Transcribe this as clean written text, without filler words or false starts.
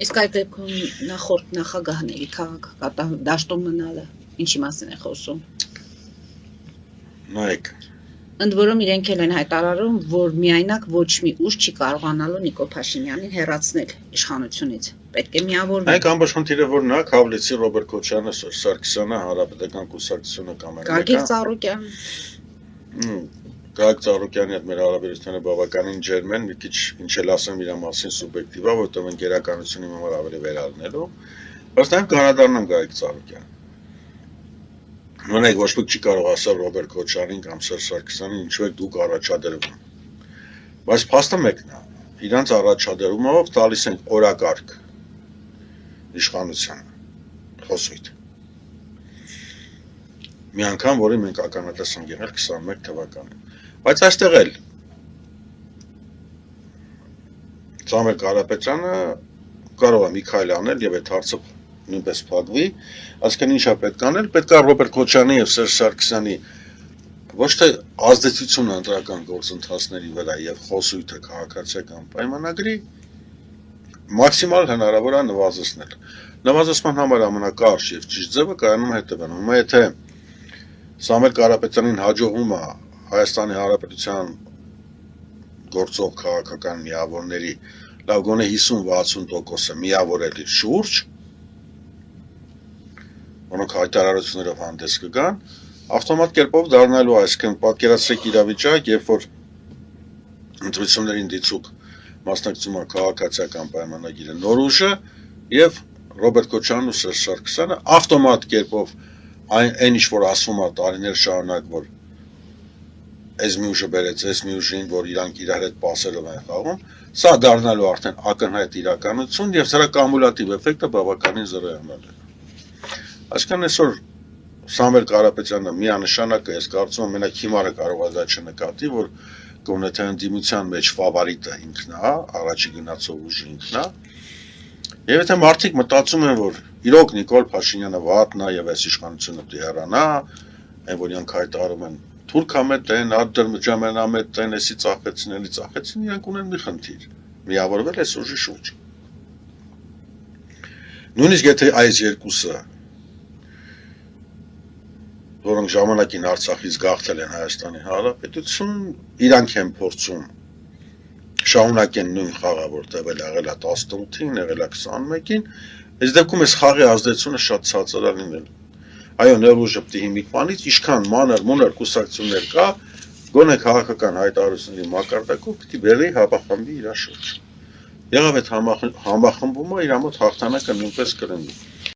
Իսկ այդ դեպքում նախորդ նախագահների քաղաքական դաշտում մնալը ինչի մասին է խոսում։ Նայեք, Ընդ որում իրենք էլ են հայտարարում, որ միայնակ ոչ մի ուժ չի կարողանալու Նիկոլ Փաշինյանին հեռացնել իշխանությունից։ Պետք է միավորվեն։ Նայեք ամբողջ խնդիրը որն է, Քավլիցի Ռոբերտ Քոչյանը, Սարգսյանը, Հանրապետական կուսակցությունը կամ Գագիկ Ծառուկյան։ Գագիկ Ծառուկյանի հետ մեր հարաբերությունները բավականին ջերմ են, մի քիչ ինչ էլ ասեմ իր մասին սուբյեկտիվ է, որովհետև են գերականությունի համար ավելի վերառնելու, բայց նաև կանադառնամ Գագիկ Ծառուկյան։ Մենակ ոչ ոք չի կարող ասել Ռոբերտ Քոչյանին կամ Սերժ Սարգսյանին ինչու եք դուք առաջադրվում։ Բայց փաստը մեկն է, իրանց առաջադրումով տալիս են օրակարգ իշխանությանը, խոսույթ։ Մի անգամ, որի մենք ականատես ենք եղել 21 թվականին։ Բայց այստեղ էլ Սամվել Կարապետյանը կարող է մի քայլ անել եւ այդ հարցը նույնպես փակվի, այսինքն ինչա պետք անել, պետք է Ռոբերտ Քոչյանի եւ Սերժ Սարգսյանի ոչ թե ազդեցությունը ընտրական գործընթացների վրա եւ խոսույթը քաղաքացիական պայմանագրի մաքսիմալ հնարավոր է նվազեցնել։ Նվազեցման համար ամենակարճ եւ ճիշտ ձևը կայանում է հետեւանն։ Հիմա եթե Սամվել Կարապետյանին հաջողվում է Հայաստանի Հանրապետության գործող քաղաքական միավորների լավ գոնե 50-60%-ը միավորել իր շուրջ, որոնք հայտարարություններով հանդես կգան, ավտոմատ կերպով դառնալու այսքան պատկերացրեք իրավիճակ, երբ որ ընտրություններին դիցուկ մասնակցում է քաղաքացիական պայմանագիրը նոր ուժը եւ Ռոբերտ Քոչյանն ու Սերժ Սարգսյանը ավտոմատ կերպով այն ինչ որ ասվում է տարիներ շարունակ, որ այս մի ուժը բերեց, այս մի ուժին, որ իրանք իրար հետ պասելով են խաղում, սա դառնալու արդեն ակնհայտ իրականություն եւ սրա կումուլատիվ էֆեկտը բավականին զրոյանալ է։ Այսինքն այսօր Սամվել Կարապետյանը միանշանակ է, ես կարծում եմ մենակ հիմարը կարող է դա չնկատի, որ գոնե թե ընդդիմության մեջ ֆավորիտը ինքն է, առաջի գնացող ուժը ինքն է։ Եվ եթե մարդիկ մտածում են, որ իրոք Նիկոլ Փաշինյանը վատն է եւ այս իշխանությունը պետք է հեռանա, այն որ իրանք հայտարարում են թուրքամետ են, ադրբեջանամետ են, էսի ծախեցին, իրանք ունեն մի խնդիր, միավորվել այս ուժի շուրջ։ Նույնիսկ եթե այս երկուսը որոնք ժամանակին Արցախից գաղթել են Հայաստանի Հանրապետություն, իրանք են փորձում շարունակեն նույն խաղը, որտեղ եղել է 18-ին, եղել է 21-ին, այս դեպքում այս խաղի ազդեցությունը շատ ցածր է լինել։ Այո, ներուժը պետք է հիմի բանից, ինչքան մանր կուսակցություններ կա, գոնե քաղաքական հայտարարությունների մակարդակով պետք է բերի հապախմբի իր շուրջ։ Եղավ այդ համախմբումը իր մոտ հաղթանակը նույնպես կլինի։